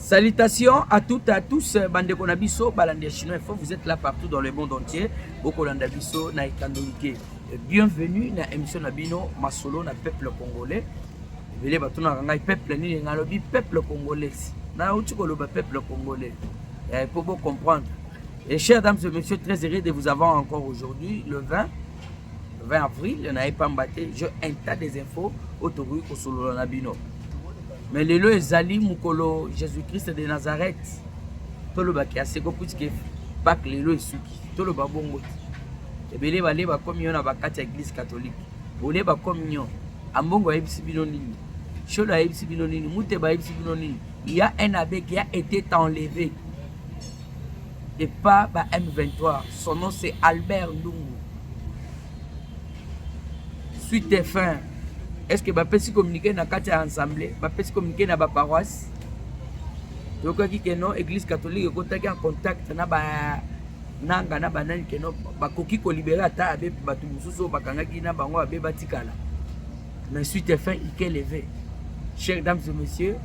Salutations à toutes et à tous, Bande Konabiso, Balandia Chinois Info, vous êtes là partout dans le monde entier. Bokolanda Biso, na Ikandolike. Bienvenue dans l'émission Nabino, Masolo, na peuple congolais. Vele batuna ranga peuple ni ngalobi peuple congolais. Na utikolo ba peuple congolais. Pour vous comprendre. Et chers dames et messieurs, très heureux de vous avoir encore aujourd'hui, le 20 avril, on n'avait pas mbatté, j'ai un tas des infos autour de Solo Nabino. Mais le lieu ezali mukolo Jésus-Christ de Nazareth. Tout le baki aseko puisque pas que le lieu suki. Tout le babongo. Et belé balé ba communion na bakati église catholique. Bolé ba communion. Ambongo ebisi binonini. Cholo ebisi binonini, mute ba ebisi binonini. Il y a un abbé qui a été enlevé. Et pas ba M23. Son nom c'est Albert Ndungu. Suite et fin. Est-ce que bapesi communiquer na kati ensemble, bapesi communiquer na ba paroisse? Donc qui que non église catholique ko en contact na ba nanga na banani que non ba koki ko libérer ata abe batu mususu bakangaki na bango abe batikala. Mais suite et fin il est levé. Chers dames et messieurs,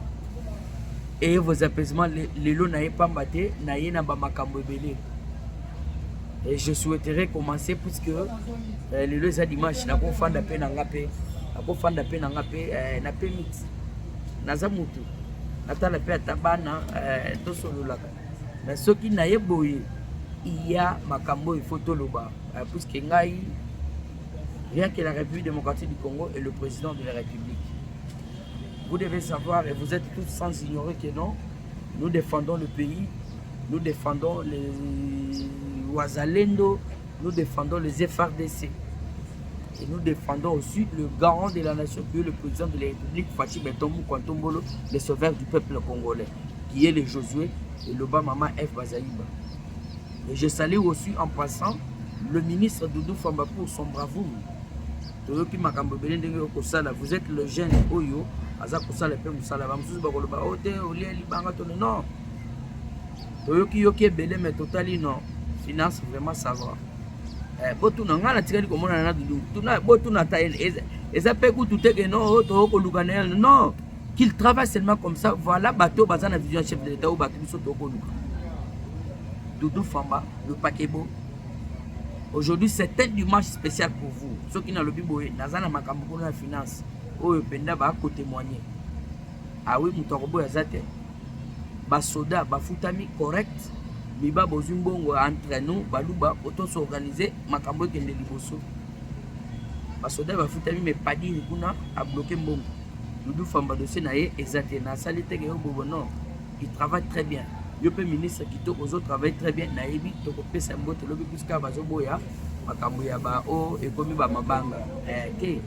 et vos apaisements les lots n'aient pas mbatté, n'aient na ba makambo belé. Et je souhaiterais commencer puisque les lots à dimanche na ko fanda pe na ngapé. Ako fanda pe na ngape na pe mix naza mutu natala pe atabana to sololaka mais ce qui na yeboye il y a makambo il faut toloba puisque ngai rien que la République démocratique du Congo est le président de la République. Vous devez savoir et vous êtes tous sans ignorer que non, nous défendons le pays, nous défendons les Ouazalendo, nous défendons les FRDC. Et nous défendons aussi le garant de la nation, qui est le président de la République, Fachi Betomou Kwantombolo, le sauveur du peuple congolais, qui est le Josué et le Bamama F. Bazaïba. Et je salue aussi en passant le ministre Doudou Famba pour son bravoure. Vous êtes le jeune Oyo, non. Yoki Belé, mais totalement non. Finance vraiment savoir. Botuna ngana tikali komona na dudu tuna botuna ta ezape kutu teke no to ko lukanel non qu'il travaille seulement comme ça. Voilà bateau bazana vision chef de l'état ou bateau biso to ko luka Doudou Famba le Pakebo. Aujourd'hui c'est un dimanche spécial pour vous ceux qui na lobi boye nazana makambo ko na finance oyo penda ba ko témoigner. Ah oui mutokobo ya zate ba soda ba futami correct. Biba bozumbongo entre nous baluba auto s'organiser makambo kende liboso basoda ba futami mais pas dit kuna a bloquer mbongo Doudou Famba dossier na ye exacté na salité que yo bobono il travaille très bien yo pe ministre qui to ozo travaille très bien na yebi to ko pesa mbote lobi puisque bazo boya makambo ya ba o et comme ba mabanga que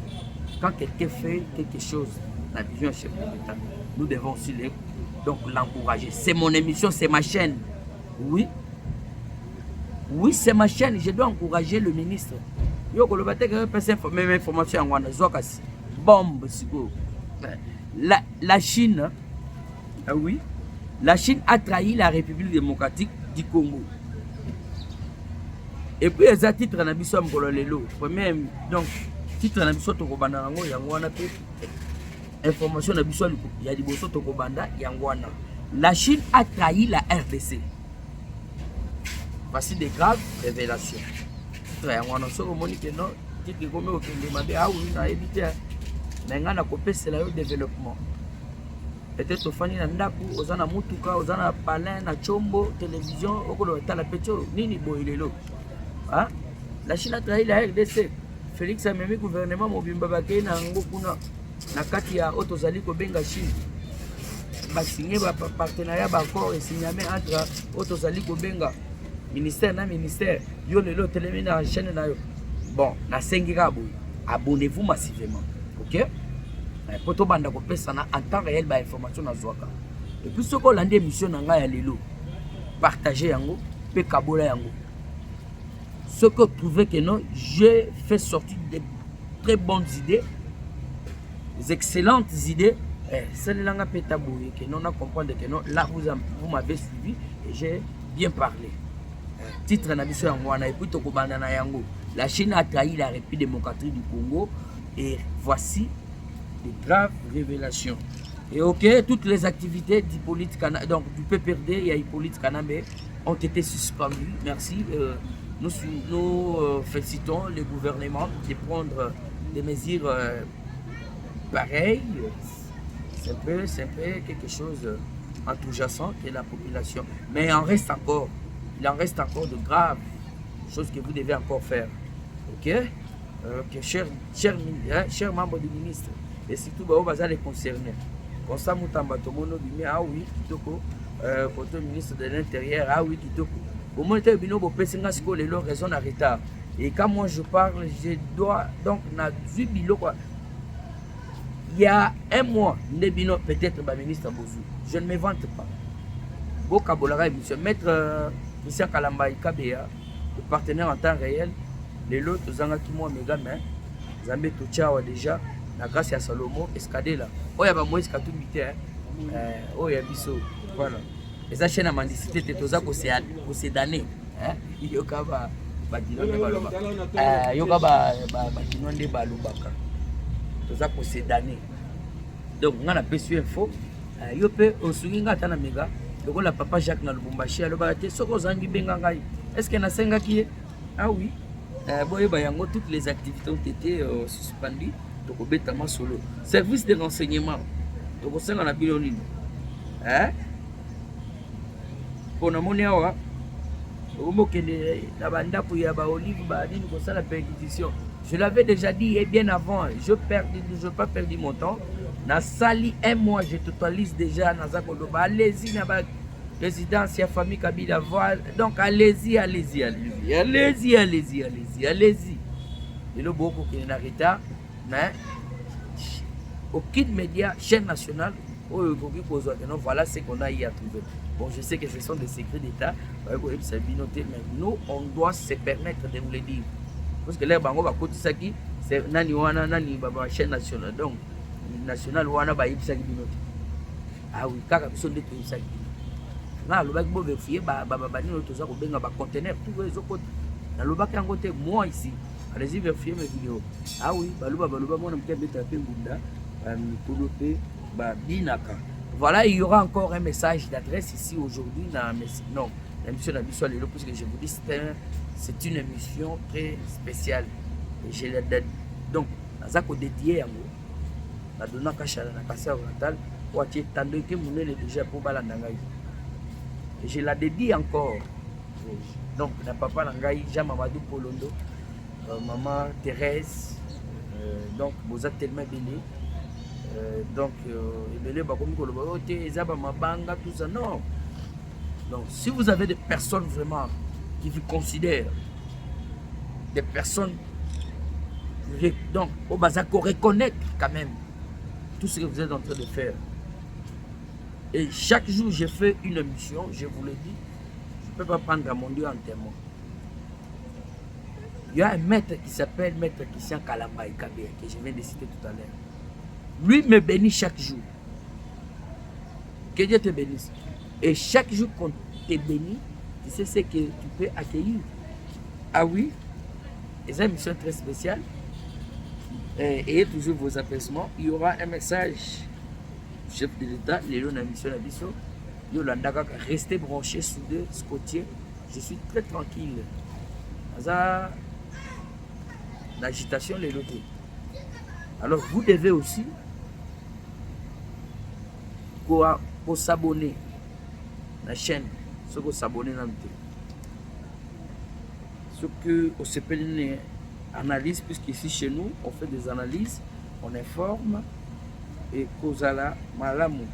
quand quelqu'un fait quelque chose la vision chef de l'État nous devons aussi donc l'encourager. C'est mon émission, c'est ma chaîne. Oui, oui, c'est ma chaîne. Je dois encourager le ministre. La Chine, oui, la Chine a trahi la République démocratique du Congo. Et puis, les titres na biso mkololelo. Premier, donc, titre na biso tokobanda nango yangwana pe information na biso ya liboso tokobanda yangwana. La Chine a trahi la RDC. Voici des graves révélations. Yangwana so komoni ke non, titre comme au kende mabe a oui na éviter. Mais ngana kopé c'est le développement. Peut-être fani na ndaku ozana mutuka ozana palin na chombo télévision okolo tala pecho nini boilelo. Ah, la Chine a trahi la RDC. Félix a même gouvernement mobimba bakei na ngo kuna na kati ya otozali ko benga Chine. Ba signé ba partenariat ba accord et signé entre otozali ko benga ministère na ministère yo lelo telemi na chaîne na yo. Bon, na sengira boy. Abonnez-vous massivement. OK? Poto banda ko pesa na en temps réel ba information na zwaka. Et puis ce qu'on lande émission na nga ya lelo. Partagez yango pe kabola yango. Ce que vous trouvez que non, j'ai fait sortir des très bonnes idées, des excellentes idées. Celle-là, que non, on comprend que non, là vous m'avez suivi et j'ai bien parlé. Titre et puis la Chine a trahi la République démocratique du Congo et voici des graves révélations. Et ok, toutes les activités donc du PPRD et Hippolyte Kanambe ont été suspendues. Merci. Nous félicitons le gouvernement de prendre des mesures pareilles. C'est un peu quelque chose enthousiasmant que la population. Mais il en reste encore de graves choses que vous devez encore faire. Ok? Chers membres du ministre, et surtout les concernés. Comme ça, Moutamba Tomono Bimi, ah oui, Kitoko, côté ministre de l'Intérieur, ah oui, Kitoko. Au moins, tu as une raison en retard. Et quand moi je parle, je dois donc, il y a un mois, peut-être le ministre Bouzou. Je ne me vante pas. Boka Bolara, maître Christian Kalamba Ikabea, le partenaire en temps réel, les autres, Zangaki moi, Megame, Zambé Touchawa déjà, la grâce à Salomo, Escadela. Oh, il y a Moïse Katoumite, oh, il y a Bisso. Voilà. Et ça, chaîne à mendicité, tu as aussi damné. Il y a Badinonde Balubaka. Il y a Badinonde Balubaka. Tu as aussi damné. Donc, on a perçu info. Il y a aussi un méga. Donc, la papa Jacques na Lubumbashi, alors, est-ce qu'il y a un senga qui est? Ah oui. Toutes les activités ont été suspendues. Donc, solo. Service de renseignement. Donc, on a bien dit. Pour nous, je l'avais déjà dit et bien avant. Je n'ai pas perdu mon temps. Na sali un mois, je totalise déjà. Allez-y, na résidence, il y a famille Kabila. Donc, allez-y. Et le beaucoup qui est en retard, mais aucun média, chaîne nationale, voilà ce qu'on a eu à trouver. Bon, je sais que ce sont des secrets d'État, mais nous, on doit se permettre de vous le dire. Parce que là, on va côté ça qui, c'est Nani chaîne nationale. Donc, nationale, Wana va y ah oui, car ils sont des trucs. Là, le bac beau vérifier, conteneur, tout les autres. Dans le bac en côté, moi ici, allez-y vérifier mes vidéos. Ah oui, moi, voilà, il y aura encore un message d'adresse ici aujourd'hui. Non, l'émission d'Abisso Lelo, parce que je vous dis, c'est une émission très spéciale. Et donc, dans dédié à moi, la donna Kachala, la Kassa Orientale, pour attendre que vous n'ayez déjà pour Balandangaï. Et je la dédie encore. Donc, la papa Langaï, Jean Mamadou Polondo, maman Thérèse, donc, vous êtes tellement bénis. Donc, tout ça, non. Donc, si vous avez des personnes vraiment qui vous considèrent, des personnes, donc, au Bazako, reconnaître quand même tout ce que vous êtes en train de faire. Et chaque jour, je fais une émission, je vous le dis, je ne peux pas prendre mon Dieu en témoin. Il y a un maître qui s'appelle Maître Christian Kalamba Ikabea, que je viens de citer tout à l'heure. Lui me bénit chaque jour. Que Dieu te bénisse. Et chaque jour qu'on te bénit, tu sais ce que tu peux accueillir. Ah oui, c'est une mission très spéciale. Ayez toujours vos apaisements. Il y aura un message du chef de l'État, Lélo Namisson Abisso. Restez branchés, soudés, scotiers. Je suis très tranquille. L'agitation, les lotés. Alors vous devez aussi pour s'abonner à la chaîne, ce que s'abonner dans le ce que on s'appelle une analyse, puisqu'ici chez nous on fait des analyses, on informe et causala malamu.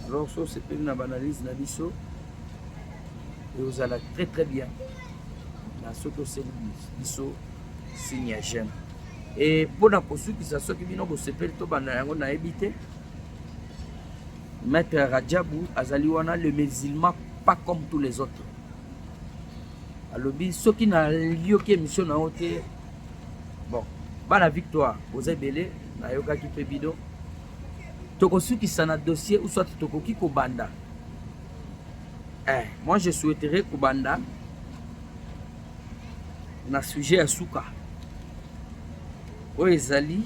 Alors ça c'est une analyse nabiso et vous allez très très bien dans ce que c'est biso signe j'aime. Et pour la poursuite, ceux qui viennent au CPL, on a évité. Maître Radjabou, Azaliwana, le musulman, pas comme tous les autres. Alors, ceux qui n'ont lieu que mission n'a été. Bon, la victoire, vous avez belé, na yoka qui fait bidon. Toko ceux qui sont un dossier ou soit Toko qui Kobanda. Moi, je souhaiterais Kobanda. On a sujet à Souka. Ezali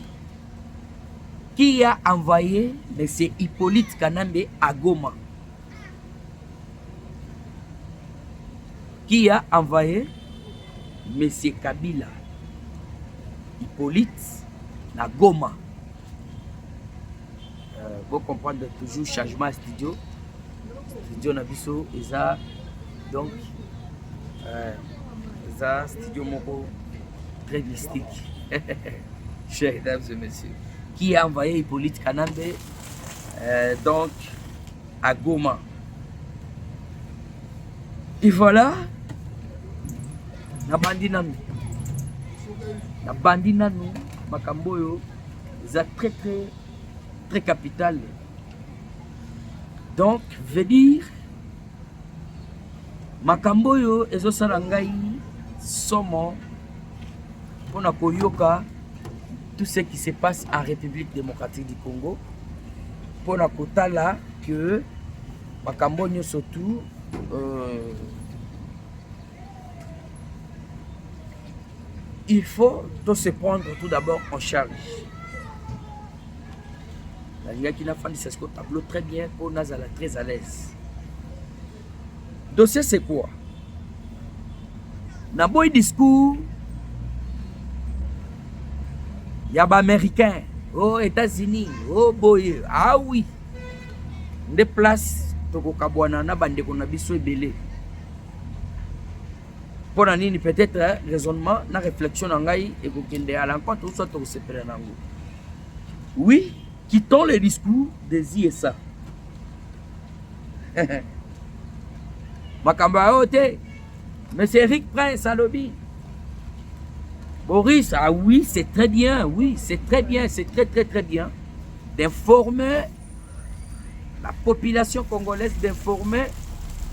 qui a envoyé M. Hippolyte Kanambe à Goma? Qui a envoyé M. Kabila Hippolyte na Goma? Vous comprenez toujours changement studio. Studio Nabiso, Eza, donc, Eza, studio Moko, très mystique. Chers dames et messieurs, qui a envoyé Hippolyte Kanambe donc à Goma. Et voilà, na bandi nanu makamboyo, Eza très capital. Donc, veut dire makamboyo ezo sarangai somo pour na koyoka tout ce qui se passe en République démocratique du Congo, pour na kotala que makamboyo surtout il faut se prendre tout d'abord en charge. La Ligue qui n'a pas dit ce tableau très bien pour Nazala très à l'aise. Dossier c'est quoi? N'a pas discours. Il y a des Américains, aux États-Unis, oh boy, ah oui. Des places, toko kabwana na bande qu'on a biso ebele. Pour nini peut-être raisonnement, na réflexion nangai et kokende à l'encontre ou soit toko sepere nango. Oui. Quittons le discours des ISA. Makamba ote. Monsieur Eric Prince à lobby. Boris, ah oui, c'est très bien, oui, c'est très bien, c'est très bien d'informer la population congolaise, d'informer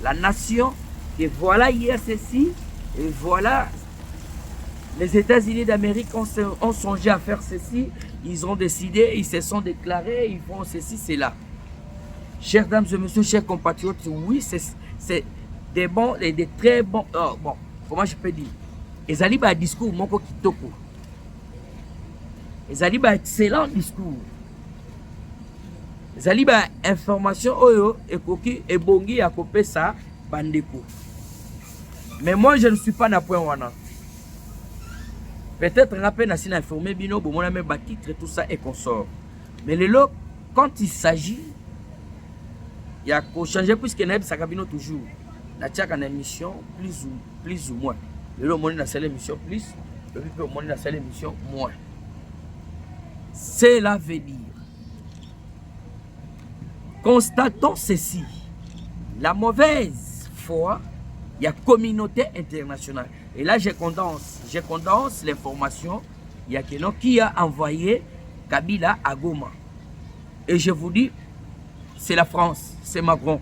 la nation que voilà hier ceci et voilà les États-Unis d'Amérique ont songé à faire ceci. Ils ont décidé, ils se sont déclarés, ils font ceci, cela. Chers dames et messieurs, chers compatriotes, oui, c'est des bons et des très bons. Oh, bon, comment je peux dire? Ils allaient un discours, moko kitoko. Ils allaient un excellent discours. Ils allaient une information, oyo, ekoki, ebongi, à copier ça, bandeko. Mais moi, je ne suis pas na point wana. Peut-être on a peine à informer bino, bon, on a même titre tout ça et consort. Mais le lot, quand il s'agit, il y a qu'à changer puisque n'a pas bino toujours. La tchak en émission plus ou moins. Le lot on a seule émission plus, le plus on a seule émission moins. Cela veut dire. Constatons ceci. La mauvaise foi, il y a communauté internationale. Et là, je condense l'information. Il y a quelqu'un qui a envoyé Kabila à Goma. Et je vous dis, c'est la France, c'est Macron.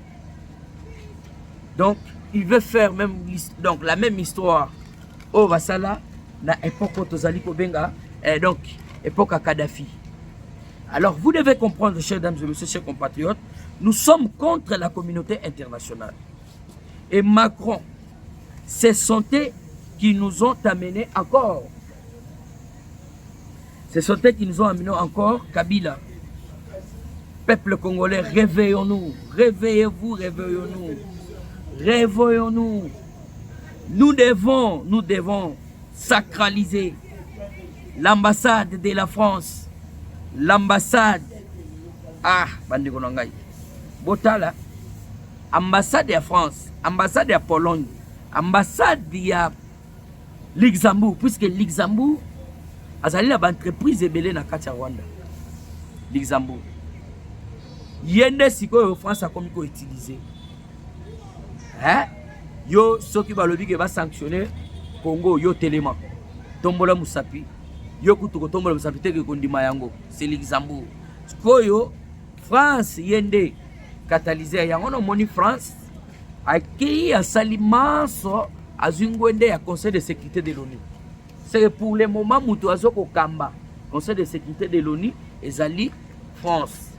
Donc, il veut faire même, donc, la même histoire au Vassala, na époque Tozali Kobenga, et donc, époque à Kadhafi. Alors, vous devez comprendre, chers dames et messieurs, chers compatriotes, nous sommes contre la communauté internationale. Et Macron, c'est santé qui nous ont amené encore. C'est santé qui nous ont amené encore Kabila. Peuple congolais, réveillons-nous. Réveillez-vous, réveillons-nous. Réveillons-nous. Nous devons sacraliser l'ambassade de la France. L'ambassade. Ah, bandi konangai. Botala. Ambassade de France. Ambassade de Pologne. Ambassade de Luxembourg. Puisque Luxembourg a une entreprise ebele na kati ya Rwanda. Luxembourg. Yende siko France a comme utiliser. Hein? Yo soki balobi ke va sanctionner Congo yo telema. Tombola musapi. Yo kutuko tombola musapi teke kondima yango. C'est Luxembourg. Koyo France yende catalyseur yango no moni France aki a salimanso azungwende ya Conseil de sécurité de l'ONU. C'est pour le moment mutu azoko kamba Conseil de sécurité de l'ONU ezali France.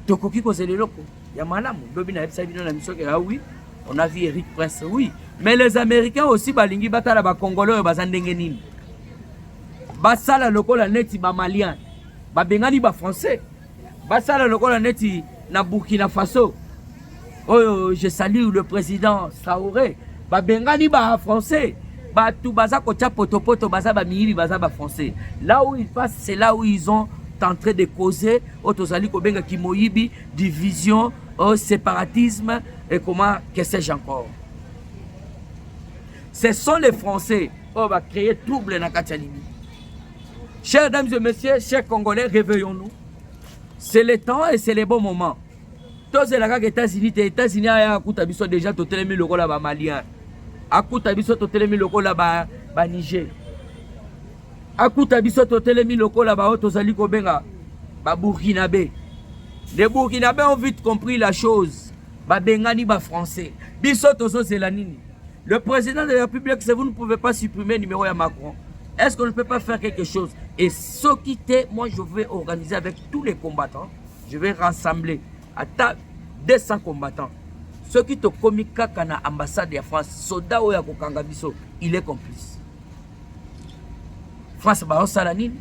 Tokoki ko zeleloko ya malamu lobi na ebisa bino na mission ke oui, on a vu Eric Prince, oui, mais les Américains aussi balingi batala ba Congolais bazandenge nini. Basala lokola neti ba Malien. babengani ba français basala lokola neti na Burkina Faso. Oh, je salue le président Traoré. Babengani ba français. Tout baza kocha potopoto baza ba miyibi baza ba français. Là où ils passent, c'est là où ils ont en train de causer otozali kobenga kimoyibi, division, séparatisme et comment que sais-je encore. Ce sont les Français qui va créer trouble dans Katialimi. Chers dames et messieurs, chers Congolais, réveillons-nous. C'est le temps et c'est le bon moment. Tous les États-Unis, les États-Unis ont déjà totelé le rôle à Malien. Akuta biso totelé le rôle à Niger. Akuta biso totelé le rôle à Otozali Kobenga, Burkinabé. Les Burkinabés ont vite compris la chose. Bengani ba français. Biso tozo zelanini. Le président de la République, vous ne pouvez pas supprimer le numéro de Macron. Est-ce qu'on ne peut pas faire quelque chose? Et ce qui était, moi je vais organiser avec tous les combattants. Je vais rassembler à 200 combattants. Ceux qui te communiquent à l'ambassade de France, soldat ou Yakokanga biso, il est complice. France ba salanine.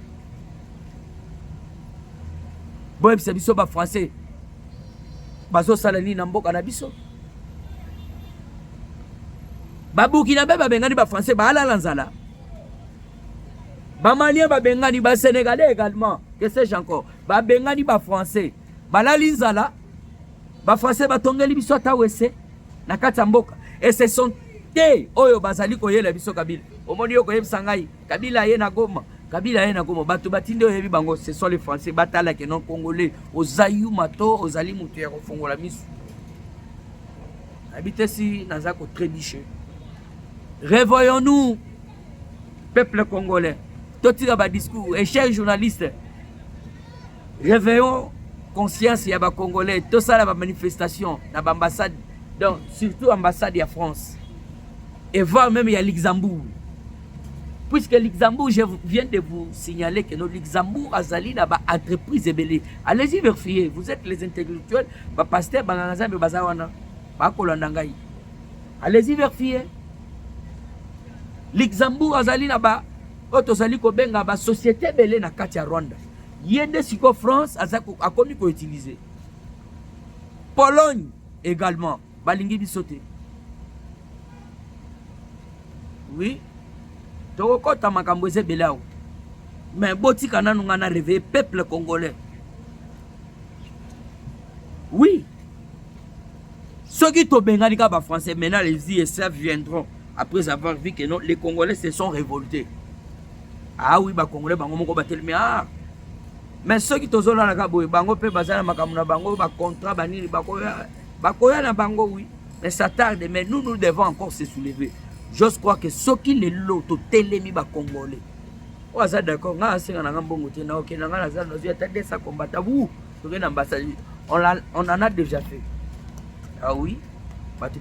Bon, c'est biso ba français. Bazo salanine mboka na biso. Ba Burkinabé ba bengani ba français ba ala lanzala. Ba malien ba bengani ba sénégalais également. Que sais-je encore? Ba bengani ba français. Ba la linzala. Ba français ba tongeli biso ata wese na kati mboka. Et ce sont te oyo bazali koyela biso Kabila. Omoni yo koyebisa ngai Kabila ye na Goma. Kabila ye na Goma. Bato batinde oyebi bango, ce sont les français batala ke non congolais. Ozayu mato ozali mutu ya kofongola misu. Habite si nazako trébiché. Réveillons-nous, peuple congolais. Tout le discours. Et chers journalistes, réveillons conscience, il y a des Congolais. Tout ça, la manifestation, l'ambassade, donc surtout l'ambassade de France. Et voir même il y a Luxembourg. Puisque Luxembourg, je viens de vous signaler que notre Luxembourg a zali dans l'entreprise ébélée. Allez-y vérifier. Vous êtes les intellectuels, pasteur, Banganazam et Bazawana, Bakolandangaï. Allez-y vérifier. Luxembourg azali na ba otozali ko benga ba société belé na kati ya Rwanda. Yende siko France azako akomi ko utiliser. Pologne également balingi bisoté. Oui. Toko kota makambo eze belao. Mais botika nanu ngana réveiller peuple congolais. Oui. Ceux qui to bengani ka ba français maintenant les ISF viendront. Après avoir vu que non, les Congolais se sont révoltés. Ah oui, les Congolais, mais ceux qui sont là, ils ont un contrat, oui. Mais ça tarde, mais nous devons encore se soulever. J'ose croire que ceux qui les lotent, les Congolais. On est d'accord, on en a déjà fait. Ah oui. Même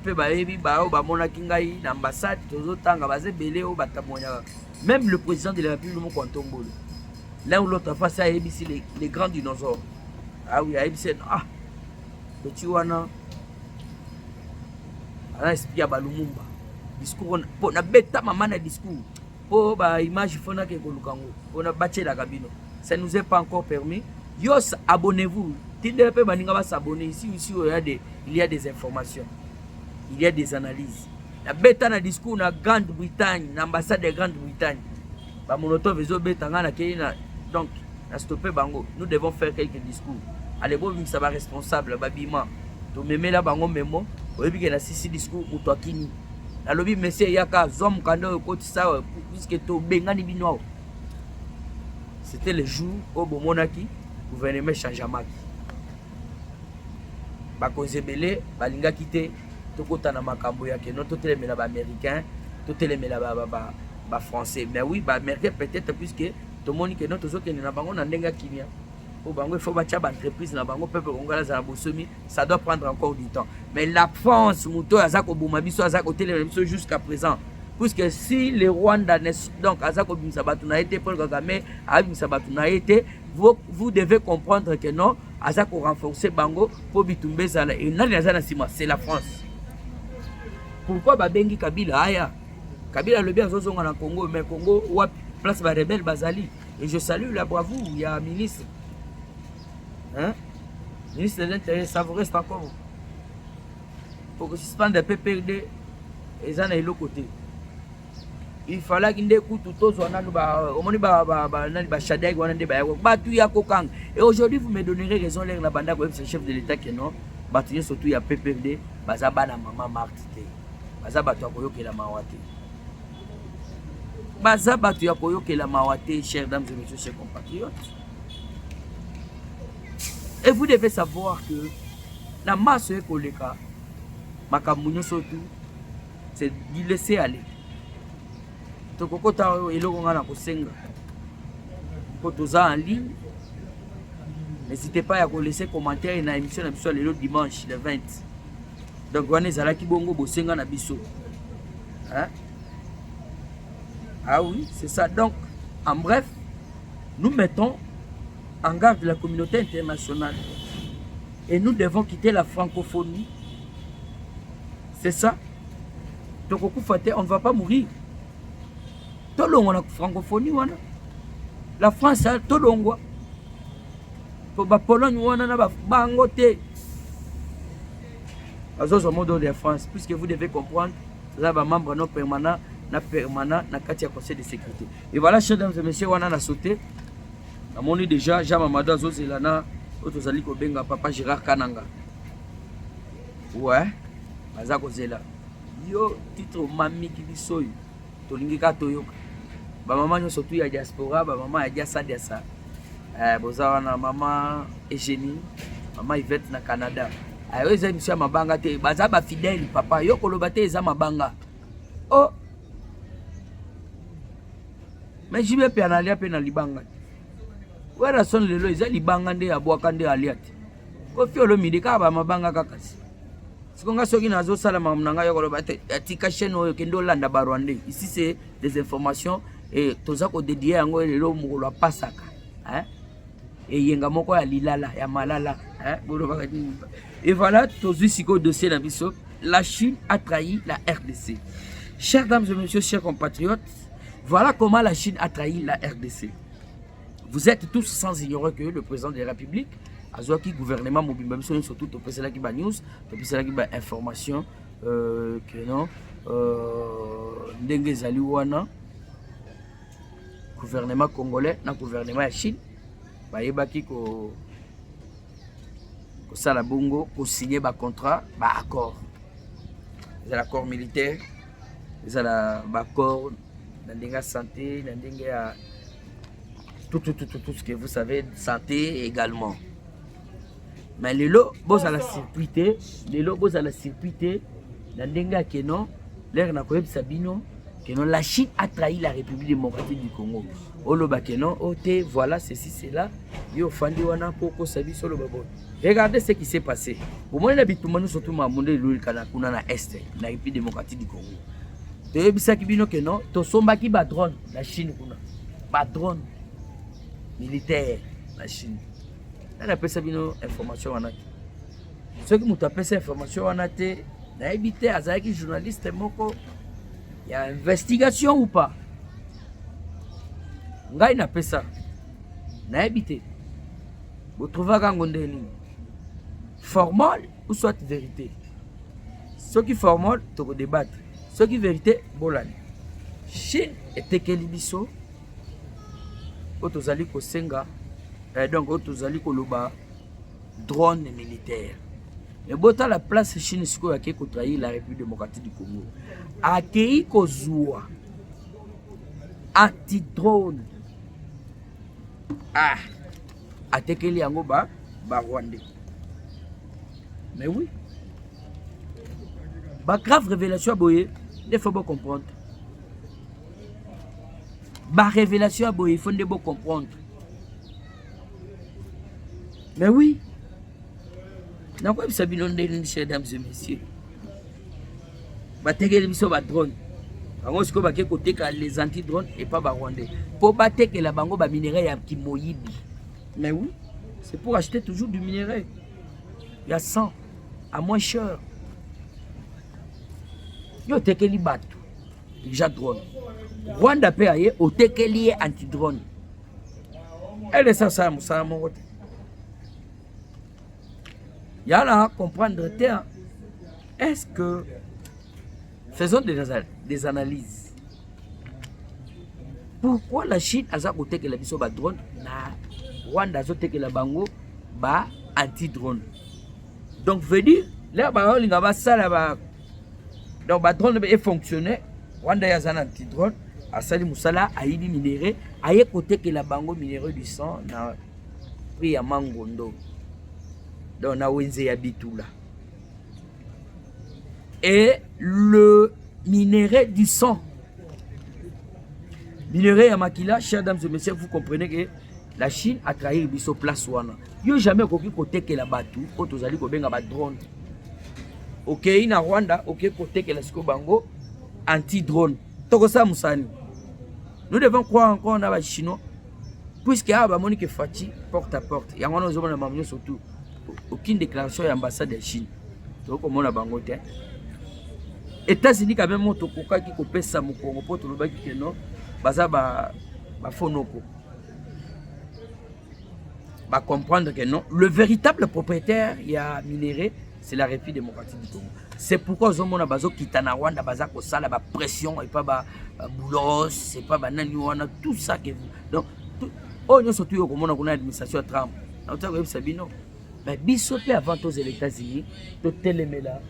le président de la République, l'un ou l'autre face à les grands dinosaures. Ah oui, ah, petit wana, on a expliqué à Lumumba. Discours, pour na bêta maman na discours, pour ba image fona ke kolukango, pour na bâtir la cabine. Ça nous est pas encore permis. Yos, abonnez-vous. Tinde pe baninga va s'abonner ici il y a des informations. Il y a des analyses. La bêta na discours na Grande-Bretagne, l'ambassade de Grande-Bretagne. Ba monoto vezo bêta na kena donc na stopper bango. Nous devons faire quelques discours. Allez bon ça va responsable babima. To meme la bango memo, oyebi ke na sisi discours muto akini. Na lobi monsieur yaka zom kando ko tisa puisque to bengani bino. C'était le jour au Bomonaki, gouvernement changeamaki. Ba kozebele balinga kité tokota na makambo yake no totelemela ba américain totelemela ba français mais oui ba américain peut-être puisque to moni que notre zoke na bango na ndenga kimia au bango il faut bacha ba entreprise na bango peuple congolais za bosomi ça doit prendre encore du temps mais la France muto azako buma biso azako telemela biso jusqu'à présent puisque si le Rwanda donc azako bimisa batu na été Paul Kagame a bimisa batu na été vous devez comprendre que non azako renforcer bango pour bitumbe zala et nani azana sima c'est la France. Pourquoi babengi Kabila aya? Kabila le bien zozonga na Congo mais Congo ou place ba rebelle bazali et je salue la bravoure il y a un ministre Hein? Ministre de l'Intérieur, ça vous reste encore. Pour que suspendre PPRD, et ça n'est l'autre côté. Il fallait qu'il y ait tout et aujourd'hui, vous me donnerez raison, la bande c'est le chef de l'État qui non. Bâtir surtout il y a PPRD, Bazaba la maman martité. Bazaba tu as koyoke la mawate. Bazaba tu as koyoke la mawate, chers dames et messieurs, chers compatriotes. Et vous devez savoir que la masse est koleka, makamunyo surtout, c'est de laisser aller. Tokokota eloko na kosenga. Kotoza en ligne. N'hésitez pas à laisser commentaire et na émission le dimanche le 20. Donc on est à qui bongo bosenga na biso. Hein? Ah oui, c'est ça. Donc en bref, nous mettons en garde la communauté internationale et nous devons quitter la francophonie. C'est ça. Donc on ne va pas mourir. Tout le monde a la francophonie. La France a tout le monde. Pour la Pologne, on a bangoté. Au mode de la France, puisque vous devez comprendre, vous avez un membre non permanent, na katia conseil de sécurité. Et voilà, chers dames et messieurs, on a sauté. À mon déjà, Jean Mamadou Azozelana, Otozali Kobenga, Papa Gérard Kananga. Ouais, Bazako Zela. Yo, titre Mami Kibisoy, Tolingika Toyoka. Ba maman surtout ya diaspora, ba maman ya diasa diasa. Bozawana maman Eugénie, maman Yvette na Canada. Ayo eza monsieur mabanga te, baza ba fidèle papa, yo koloba te eza mabanga. Oh. Mais jibe pe analia pe na libanga. Wera son lelo eza libanga nde abwaka nde aliate. Ko fiolo midika ba mabanga kakasi. Sikonga soki nazo sala mamnanga yo koloba te, atika chaîne oyo kendo landa barwande. Ici c'est des informations et tozako dédié yango lelo mukolo pasaka. Hein? Et yenga moko ya lilala ya malala, hein? Et voilà, au dossier d'Abisso, la Chine a trahi la RDC. Chers dames et messieurs, chers compatriotes, voilà comment la Chine a trahi la RDC. Vous êtes tous sans ignorer que le président de la République, Azoaki gouvernement mobile, surtout au président qui news, au président qui information, que non, Ndenge Zaliwana, gouvernement congolais, na gouvernement de Chine. Bayebaki ko sala bongo ko signer ba contrat ba accord. Les accords militaires, les accords dans santé, dans tout ce que vous savez, santé également. Mais les lots boss à la circuité, dans que non, l'air na koyeb sabino que non, la Chine a trahi la République démocratique du Congo. Voilà ceci, c'est là. Regardez ce qui s'est passé. Pour moi, nous surtout na Est, la République démocratique du Congo. La drone, la Chine, ba drone militaire, la Chine. On appelle ça une information. Ceux qui nous appellent cette information, on a été évité à des journalistes. Il y a investigation ou pas? Ngai na pesa. Na habité. Vous trouvez qu'un formal ou soit vérité. Ce qui formal, tu peux débattre. Ce qui vérité, bolan. Chine était quel biso? Otozali ko senga. Donc otozali ko loba drone militaire. Mais bota la place Chine siko yake ko trahir la République démocratique du Congo. Akei kozua anti-drone. Ah, atekeli yango ba Rwandais. Mais oui. Ba grave révélation boye, il faut bien comprendre. Ba révélation boye, il faut bien comprendre. Mais oui. Dans quoi ça binon de chers dames et messieurs. Ba tekeli biso ba drone. Bango siko ba ke côté ka les anti-drones et pas ba Rwandais. Pour battre que la bango ba minerai ya kimoyibi. Mais oui, c'est pour acheter toujours du minerai. Il y a 100 à moins cher. Yo tekeli batu. Déjà drone. Rwanda pe aye o tekeli anti-drone. Elle est ça mon côté. y a là à comprendre, est-ce que, faisons des analyses. Pourquoi la Chine a côté que la biso ba drone na Rwanda a que la bango ba anti-drone. Donc veut dire là ba linga ba sala ba donc ba drone est fonctionné Rwanda ya zana anti-drone a sali musala a yidi minéré a ye côté que la bango minéraux du sang na prix ya mangondo. Donc na wenze ya bitula. Et le minerai du sang. Minerai à Makila, chers dames et messieurs, vous comprenez que la Chine a trahi biso place wana. Yo jamais koki côté que la batu, otozali ko benga ba drone. OK, na Rwanda, OK côté que la siko bango anti-drone. Toko sa musani. Nous devons croire encore na ba chinois puisque aba moni que Fati porte à porte. Ya ngona ozomona mamunyo surtout aucune déclaration de l'ambassade de Chine. Toko mona bango te. États-Unis quand même moto koka ki ko pesa mu Congo poto lobaki que non. Baza ba fonoko. Ba comprendre que non, le véritable propriétaire il y a minéré, c'est la République démocratique du Congo. C'est pourquoi on a bazo kitana Rwanda baza ko sala ba pression et pas ba boulos, c'est pas ba nani wana tout ça que donc oh nous surtout comme on a une administration Trump. On t'a vu ça bino. Mais biso pe avant aux États-Unis, to telemela,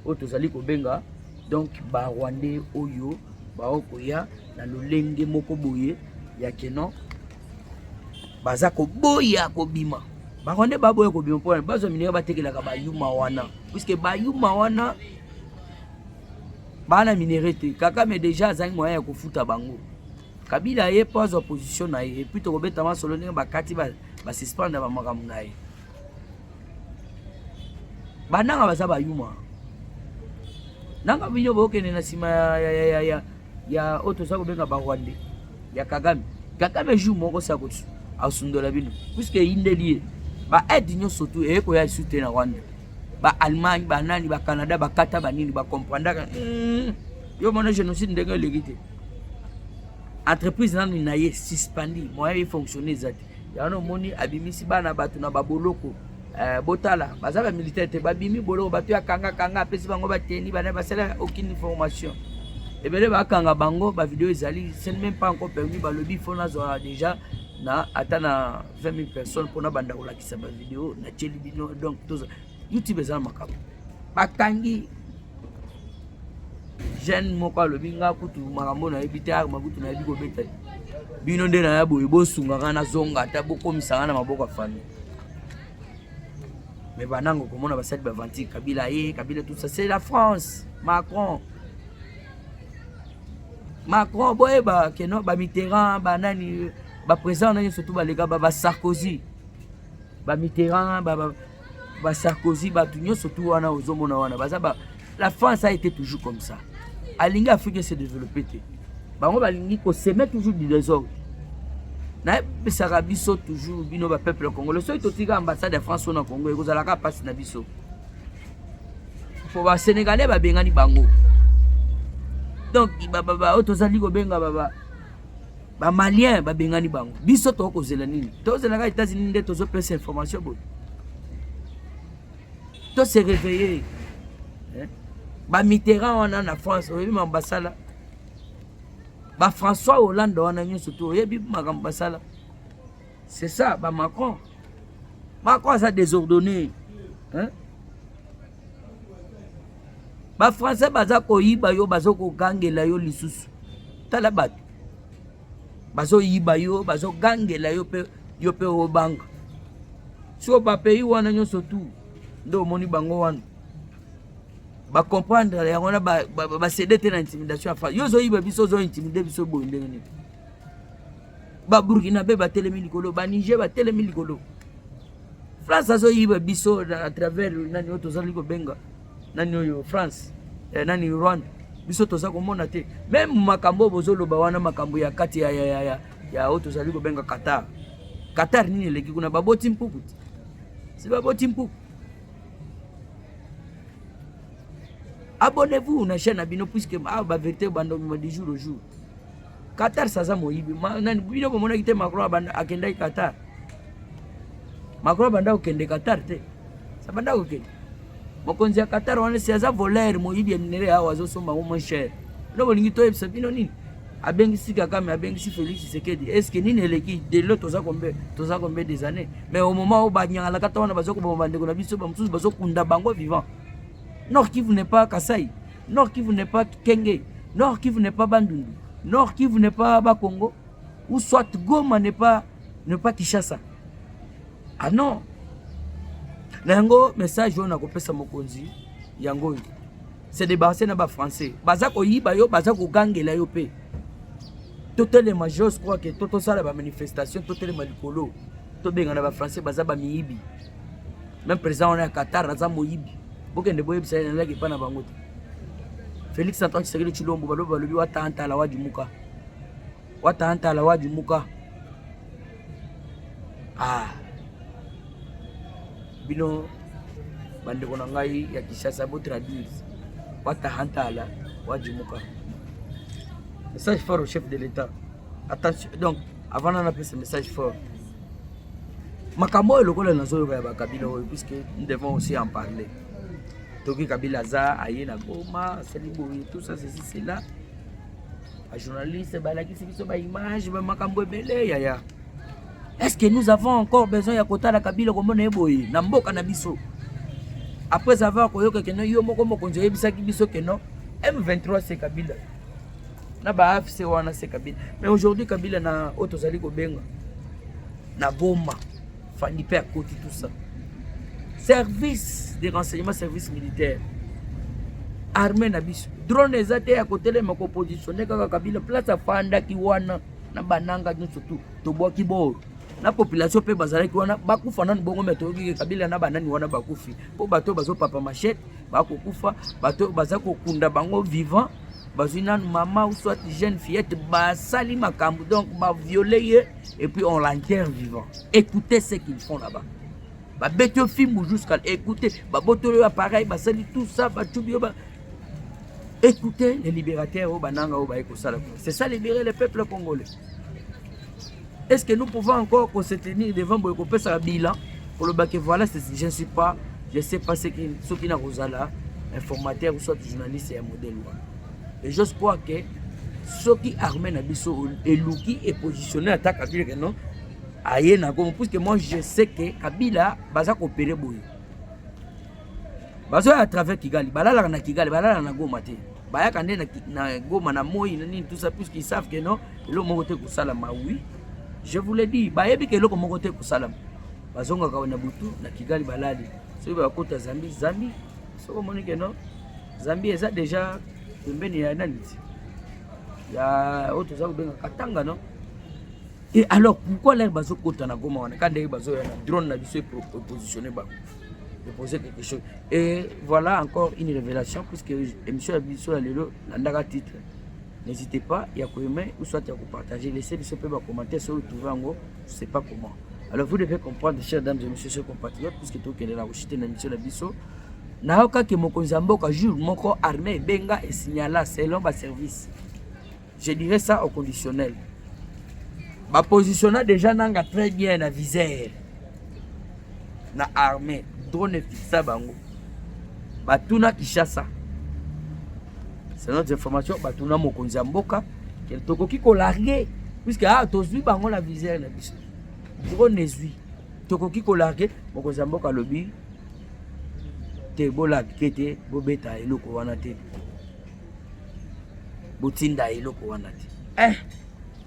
otozali ko benga donc ba Rwandais oyo baokoya na lolenge moko boye ya keno baza ko boya ko bima bakonde baboya ko bima pona bazo minera batekelaka bayuma wana puisque bayuma wana bana minerete kaka mais déjà azangi moyen ya kofuta bango Kabila ye pose opposition na ye et puis to kobeta ma solo ndenge bakati ba suspendre ba makambo na ye bananga baza bayuma nanga binyo bokene na sima ya auto sa ko benga ba Rwanda ya Kagame joue moko sa ko asundola bino puisque indeli ba aide nyo surtout e ko ya soutenir na Rwanda ba Allemagne ba nani ba Canada ba kata ba nini ba comprendre yo mona génocide ndenge legité entreprise nani na ye suspendi moyen fonctionner zati ya no moni abimisi bana batu na baboloko botala bazaba militaire te babimi boloko batu ya kanga pesi bango bateni bana basala aucune information. Et bien, bango, ba vidéo ezali, c'est même pas encore permis, ba lobby fona zoa déjà na atana 20 000 personnes pour na banda ola ki sa ba vidéo na tcheli bino donc tous YouTube ezali makabo. Bakangi jeune moko lobby nga kutu makambo na ebita makutu na biko beta. Bino nde na yabo ebosunga kana zonga ta boko misanga na maboko afami. Mais banango komona ba set ba vanti Kabila tout ça c'est la France, Macron boye ba keno ba Mitterrand ba nani ba président nani surtout ba lega ba Sarkozy ba Mitterrand ba Sarkozy ba tunyo surtout wana ozomona wana baza ba la France a été toujours comme ça. Alinga Afrique s'est développée te. Bango ba lingi ko se met toujours du désordre. Na besaka biso toujours bino ba peuple congolais so itotika ambassade de France na Congo ekozalaka passe na biso. Faut ba Sénégalais ba bengani bango. Donc otozali ko benga ba malien ba bengani bango biso to ko zela nini to zela ka États-Unis nde tozo pesa information bo to se réveiller ba Mitterrand wana na France oyebi mambasala ba François Hollande wana nyoso to oyebi makambo basala c'est ça ba Macron ça désordonné ba français baza ko yiba yo bazo ko gangela yo lisusu tala batu bazo yiba yo bazo gangela yo pe obanga so ba pays wana nyoso tout ndo moni bango wana ba comprendre ya ngona ba céder te na intimidation fa yo zo yiba biso zo intimider biso bo ndenge ni ba Burkina be ba telemi likolo ba Niger ba telemi likolo France zo yiba biso à travers nani auto zali ko benga nani oyo France nani Rwanda biso toza komona te même makambo bozoloba wana makambo ya kati ya auto zali ko benga Qatar nini leki kuna baboti mpuku si baboti mpuku. Abonnez-vous na chaîne abino puisque ba vérité bando du jour au jour Qatar ça za moyibi nani bino komona kite Macron banda akenda Qatar Macron banda okende Qatar te ça banda kokende mokonzi ya Qatar wana si aza voleur moyibi ya minere awa azosomba ngo moins cher no bolingi toyebisa bino nini abengisi Kagame abengisi Félix Tshisekedi est-ce que nini eleki de l'autre toza combien des années mais au moment où banyangala kata wana bazoko bomba ndeko na biso ba mususu bazokunda bango vivant. Nord Kivu n'est pas Kasai, Nord Kivu n'est pas Kenge, Nord Kivu n'est pas Bandundu, Nord Kivu n'est pas Bakongo, ou soit Goma n'est pas Kinshasa. Ah non. Nango message on a kopesa mokonzi yango. C'est débarrassé na ba français. Baza ko yiba yo, baza ko gangela yo pe. Total les majors je crois que toto sala ba manifestation, total les malikolo. To benga na ba français baza ba miyibi. Même président on a Qatar raza moyibi. Bokende boye bisa na laki pa na bango. Félix Antoine Tshisekedi Tshilombo balobi watanta la wajimuka. Watanta la wajimuka. Ah. Bino bandeko na ngai ya Kinshasa bo traduire. Watanta la wajimuka. Message fort au chef de l'État. Attention, donc, avant d'en appeler ce message fort, Makambo est le col de la Kabila, puisque nous devons aussi en parler. Toki Kabila Za, Ayena Goma, Saliboué, tout ça, ceci, c'est là. Un journaliste, Balaki, c'est qui image, Makambo est belé, Yaya. Est-ce que nous avons encore besoin de Kota la Kabila comme on est boy, Namboka Nabiso? Après avoir Koyoka Keno, Yomoko Mokonjo, Bisaki Biso Keno, M23 c'est Kabila. Na ba FC wana c'est Kabila. Mais aujourd'hui Kabila na otozali ko benga. Na bomba. Fani per côté tout ça. Service de renseignement, service militaire. Armée na biso. Drone ezate à côté les mako positionner kaka Kabila place afanda ki wana na bananga nyonso tout. To boa ki bor. Na population pe bazala ki wana bakufa nan bongo meto ki Kabila na banani wana bakufi. Po bato bazo papa machette bakokufa, bato bazako kunda bango vivant. Bazinan maman ou soit jeune fillette basali makambu donc ba violer et puis on l'enterre vivant. Écoutez ce qu'ils font là-bas. Ba beto film jusqu'à écoutez ba botolo appareil basali tout ça ba tubio ba écoutez les libérateurs au bananga au ba ekosala. C'est ça libérer le peuple congolais. Est-ce que nous pouvons encore se tenir devant Boyko pesa bilan pour le bac voilà je ne sais pas ce qui n'a rosala informateur ou soit journaliste et un modèle. Et je crois que ceux qui arment na biso et Luki est positionné à Kabila que non ayena comme parce que moi je sais que Kabila baza coopérer boye bazo à travers Kigali balala na Kigali balala na Goma te baya kande na Goma na Moi nani tout ça puisqu'ils savent que non le mokote ko salama oui je vous le dis bayebi que le mokote ko salama bazonga ka na butu na Kigali balali so ba kota Zambie so monique non Zambie est déjà pembeni ya nani ya autre ça benga Katanga non. Et alors pourquoi les bazo kota na Goma wana quand les bazo ya drone na biso positionné ba poser quelque chose et voilà encore une révélation puisque émission ya biso ya lelo landaka titre n'hésitez pas ya ko aimer ou soit ya ko partager laissez biso pe ba commenter sur trouver ngo je sais pas comment. Alors vous devez comprendre chers dames et messieurs chers compatriotes puisque to kende la rejeter na émission ya biso naoka ke mokonzi mboka jour moko armée benga et signala selon ba service. Je dirais ça au conditionnel. Ba positionner déjà nanga très bien na viseur. Na armée drone fixa bango. Batuna Kinshasa. C'est notre information batuna mokonzi mboka quel tokoki ko larguer puisque tozui bango na viseur na biso. Drone ezui. Tokoki ko larguer mokonzi mboka lobi te bola kete bobeta eloko wana te botinda eloko wana te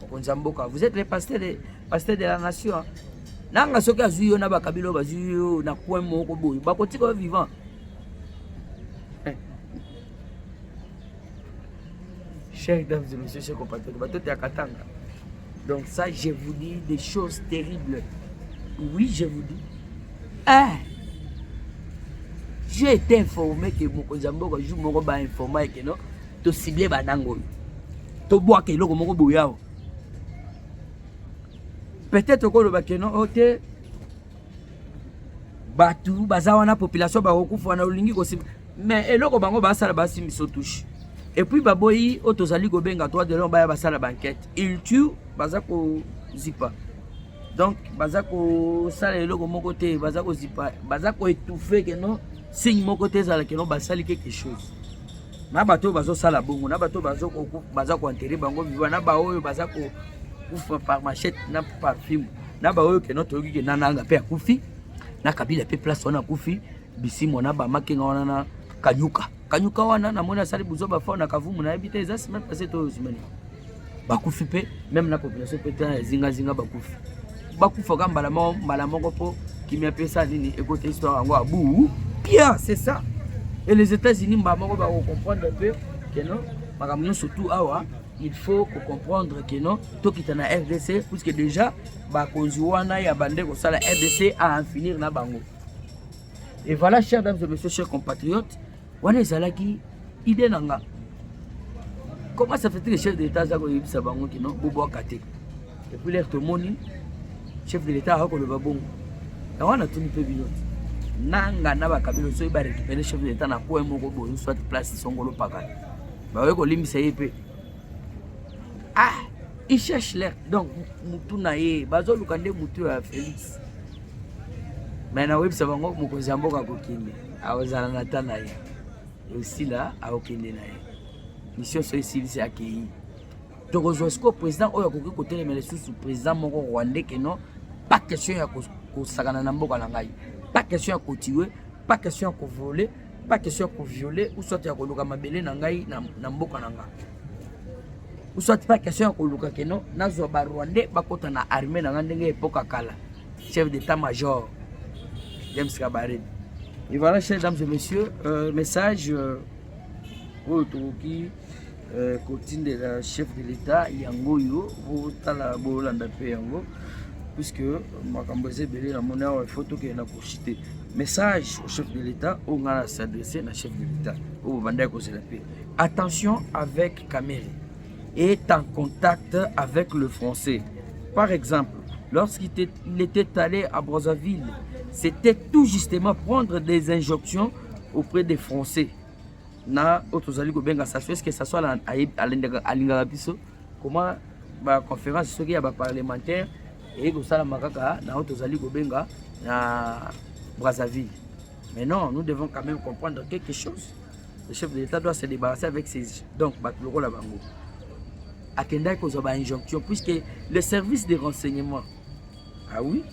mokonzi mboka vous êtes les pasteurs de la nation hein? Nanga soki azui yo na bakabilo bazui yo na coin moko boy bakotika vivant chers dames et messieurs chers compatriotes bato te Katanga donc ça je vous dis des choses terribles oui je vous dis j'ai été informé que mokonzi mboka jour moko ba informé que non to cibler banango to boa ke loko moko boyao peut-être que le bakeno ote batu bazawana population ba okufa na olingi ko mais eloko bango ba sala ba simiso touche et puis baboyi otozali ko benga toi de l'on ba sala banquette il tue bazako zipa Donc bazako sala eloko moko te, bazako zipa, bazako étouffer que non signe moko te za que non basali quelque chose. Na bato bazo sala bongo, na bato bazako enterrer bango vivant, na ba oyo bazako kufa par machette na parfum. Na ba oyo que non toyoki que nananga pe akufi, na Kabila pe place wana akufi, bisi mona ba makenga wana na kanyuka. Kanyuka wana na mona sali buzo ba fa na kavumu na habiter za semaine passée to semaine. Bakufi pe même la population peut être zinga bakufi. Bakufa ka mbala moko po kimia pesa nini écoute histoire ngo abu. Pia, c'est ça. Et les États-Unis ba moko ba comprendre un peu que non, makamno surtout awa, il faut comprendre que non, to kitana RDC puisque déjà ba konziwana ya bande ko sala RDC à en finir na bango. Et voilà, chers dames et messieurs, chers compatriotes, wana ezalaki idée nanga. Comment ça fait que le chef de l'État zako yebisa bango ki non bobo akate. Et puis l'air tomoni chef de l'État ako le babongo. Na wana tuni pe bilot. Nanga na ba kabilo so ba récupérer chef de l'État na point moko boyo soit place songolo pakala. Ba we ko limbisa yepe. Ah, il cherche l'air. Donc mutu na ye bazo lukande mutu ya Félix. Mais na webisa bango mokonzi mboka ko kinde. Awazana na tana ye. Et aussi là a okinde na ye. Mission sur ici c'est accueilli. Donc aujourd'hui président oyo ko côté mais sous président moko rwandais que non pas question ya ko sakana na mboka na ngai. Pas question ya ko tuer, pas question ya ko voler, pas question ya ko violer ou soit ya ko luka mabele na ngai na mboka na nga. Ou soit pas question ya ko luka que non nazo ba rwandais ba kota na armée na ngandenge époque kala. Chef d'état-major James Kabarebe. Et voilà, chers dames et messieurs, message qui continue de la chef de l'État Yangoyo, puisque ma camboise belé la monnaie a photo qui est na cité. Message au chef de l'État, on a s'adresser à chef de l'État. Au bandai cause la paix. Attention avec Kamere. Est en contact avec le français. Par exemple, lorsqu'il était allé à Brazzaville, c'était tout justement prendre des injonctions auprès des Français. Na otozali ko benga s'assurer que ça soit à l'Inga biso comment ba conférence ce qui y a ba parlementaire et ko sala makaka na otozali ko benga na Brazzaville. Mais non, nous devons quand même comprendre quelque chose. Le chef de l'État doit se débarrasser avec ses donc batuloko la bango. Akenda ko zo ba injonction puisque le service de renseignement. Ah oui.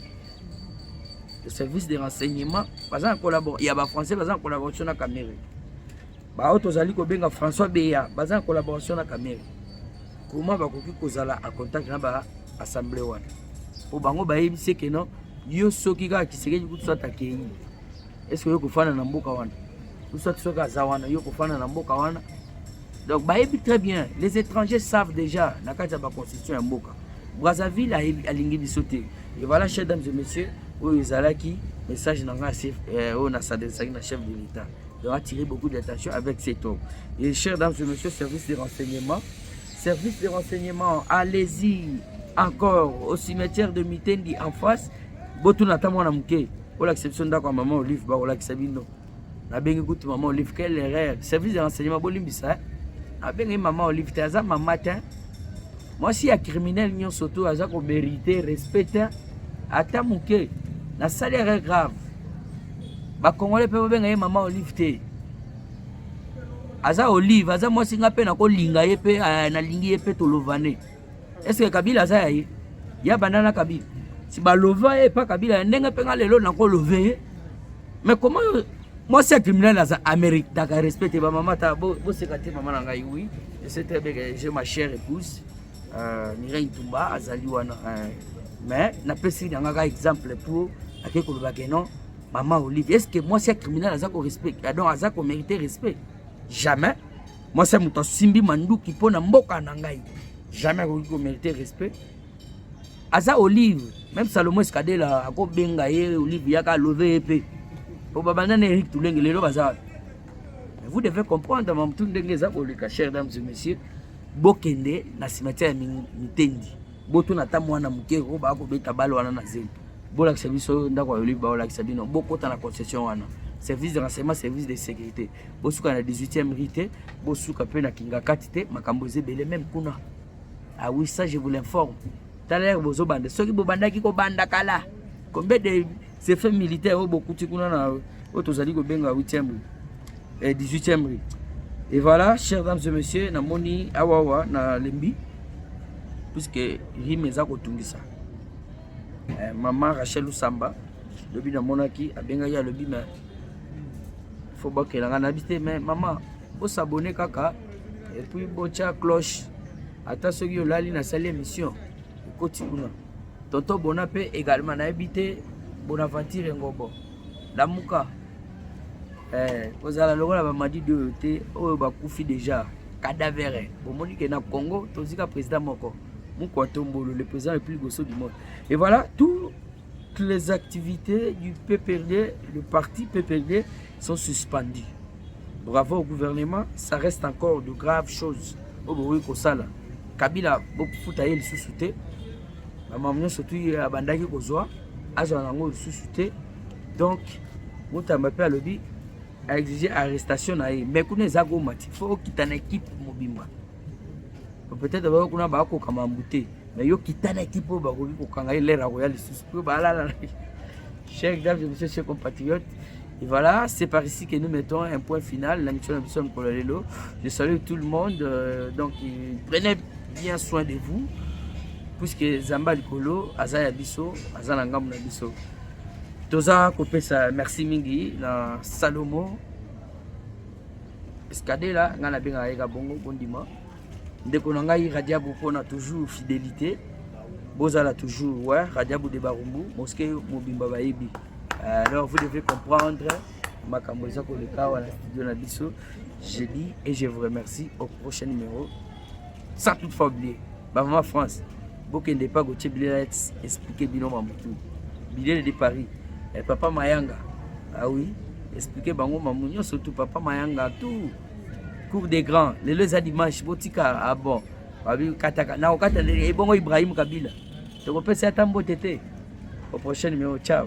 Le service de renseignement, par exemple, il y a des Français qui en collaboration avec la Caméra. Autozali ko benga François Beya, en collaboration avec la Caméra. Comment va qu'on en contact avec l'Assemblée wana? Pour bango ba c'est que non, yo soki ga kiseke ku soit akeyi. Est-ce que yo ko fana na mboka wana? Ou soit soka zawana yo ko fana na mboka wana? Donc ba très bien, les étrangers savent déjà na kati ya ba constitution ya mboka. Brazzaville a lingi bisoté. Et voilà, chers dames et messieurs, où Zalaki, message n'a pas on a s'adressé à chef de l'État. Il doit attirer beaucoup d'attention avec cet homme. Et chers dames et messieurs, service de renseignement, allez-y encore au cimetière de Mitendi en face. Botou natamo na muke. Pour l'acception d'accord maman Olive, ba ola kisabino. Na bengi kutu maman Olive, quelle erreur. Service de renseignement bolimbisa. Na bengi maman Olive, taza matin. Moi si un criminel nyon soto aza ko mériter respect ata muke. Na salaire grave. Ba Congolais pe benga maman Olive te. Aza Olive, aza moi singa pe na ko linga ye pe na lingi ye pe to lovane. Est-ce que Kabila aza ya ya banana Kabila? Si ba lova e pas Kabila ndenge pe ngalelo na ko lové. Mais comment moi c'est criminel aza Amérique Dakar respecte ba maman ta bo sekate maman na ngai oui. Je sais très bien que j'ai ma chère épouse Mireille Tumba azali wana mais na pesi ngaka exemple pour akeko loba que non maman Olive. Est-ce que moi c'est criminel aza ko respect? Donc aza ko mériter respect? Jamais. Moi c'est muto simbi manduki pona mboka na ngai. Jamais ko mériter respect. Aza Olive, même Salomon Skadela ako benga ye Olive yaka lever épée. Pour babana Eric Toulenge lelo baza. Vous devez comprendre mon tout ndenge za ko lika chers dames et messieurs. Bokende na cimetière Mitendi. Boto na ta mwana muke ko ba ko beta balo wana na zeli. Bola kisabiso ndako Olive ba ola kisabino bokota na concession wana. Service de renseignement, service de sécurité. Bosuka na 18e rite, bosuka pe na kinga katite, makambo zebele même kuna. Ah oui, ça je vous l'informe. Talaire bozo bande. Ceux qui bobanda qui ko banda kala. Combien de ces faits militaires au beaucoup de kuna na otozali ko benga 8e et 18e. Et voilà, chers dames et messieurs, na moni awawa na lembi puisque rime za ko tungisa. Maman Rachel Usamba, le bi na monaki abenga ya le bi mais faut pas que la habité mais maman faut s'abonner kaka et puis bocha cloche ata ceux qui olali na salle émission koti kuna tonto Bonapé également na habité Bonaventure Ngobo Lamuka ozala lokola ba madi de te oyo bakufi déjà cadavre bomoni ke na Congo tozika président moko Mukwatombo le président le plus gosso du monde. Et voilà toutes les activités du PPRD, le parti PPRD sont suspendues. Bravo au gouvernement, ça reste encore de graves choses. Au Kosala, Kabila, Bofuta il sous-souté. Maman surtout à Bandaki Kozoa, Ajanango sous-souté. Donc, Moutamapé à lobby a exigé arrestation. Mais qu'on est zago mati, faut quitter une équipe mobile. Peut-être qu'on a beaucoup comme embouté, mais yo quitte une équipe pour bakoki kokanga l'air royal sous balala. Chers dames et messieurs, chers compatriotes, et voilà, c'est par ici que nous mettons un point final. La mission de Kololelo. Je salue tout le monde. Donc, prenez bien soin de vous, puisque Zamba Likolo, Azaya Bisso, Azanangam Bisso. Toza Kopesa, merci Mingi, na Salomo, Escadé là, Ngana Benga Ega Bongo, Bondima. Dès qu'on a Radiabou, on a toujours fidélité. Bozala toujours, ouais, Radiabou de Barumbu, Mosquée Mobimba Baïbi. Alors vous devez comprendre, ma Kamboza Koleka, la studio Nabiso. Je dis et je vous remercie au prochain numéro. Sans toutefois oublier, Maman France, beaucoup n'est pas Gauthier Billet, expliquer Bino Mamoutou. Billet de Paris, et Papa Mayanga. Ah oui, expliquer Bango Mamounion, surtout Papa Mayanga, tout. Cours des grands, les deux dimanche, Botika, ah bon, Kataka, Naokata, et bon Ibrahim Kabila. Je vous remercie à Tambo Tété. Au prochain numéro, ciao.